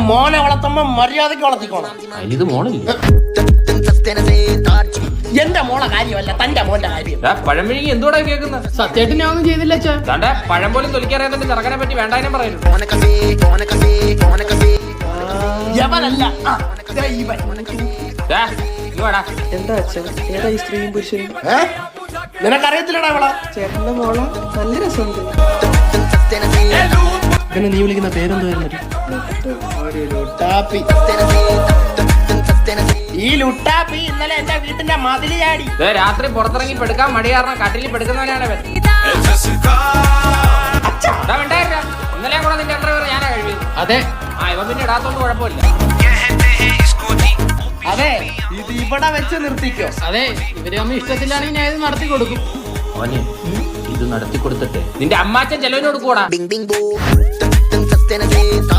മോനെ വളർത്തുമ്പോ മര്യാദക്ക് വളർത്തിക്കോണം. അതിലിത് മോളില്ല. എന്റെ മോളെ കാര്യമല്ല, തന്റെ മോന്റെ കാര്യം. പഴം വിഴുങ്ങി എന്തോടാ കേൾക്കുന്നത്? സത്യമായിട്ട് ഞാൻ ഒന്നും ചെയ്തില്ല അച്ഛാ. താണ്ടെ പഴം പോലും തൊലിക്കറിയാതെ ചെറുക്കനെ പറ്റി വേണ്ടാനും പറയുന്നു. യവനല്ല എന്താ അച്ഛാ ഏതാ ഈ സ്ത്രീയും പുരുഷനും? നിനക്കറിയത്തില്ലടാ അവളെ. ചേട്ടന്റെ മോള നല്ല രസമുണ്ട്. പിന്നെ നീ വിളിക്കുന്ന പേരെന്തായിരുന്നു? ഈ ലുട്ടാപ്പി ഇന്നലെ എന്റെ വീട്ടിന്റെ മതില് ചാടി. രാത്രി പുറത്തിറങ്ങി പെടുക്കാൻ മടി കാരണം കട്ടിലിൽ പെടുക്കുന്നവനാണ് ഇവൻ. ഇന്നലെ കൂടെ നിന്റെ അണ്ടർവെയർ ഞാനാ കഴിയുന്നത്. അതെ ഇവൻ പിന്നെ ഇടാത്തൊന്നും കുഴപ്പമില്ല. അതെ, ഇത് ഇവിടെ വെച്ച് നിർത്തിക്കോ. അതെ, ഇവര് അമ്മ ഇഷ്ടത്തിലാണെങ്കിൽ ഞാൻ ഇത് നടത്തി കൊടുക്കും. ഓനെ ഇത് നടത്തി കൊടുത്തിട്ട് നിന്റെ അമ്മാച്ചൻ ചെലവിനോട് കൂടാ.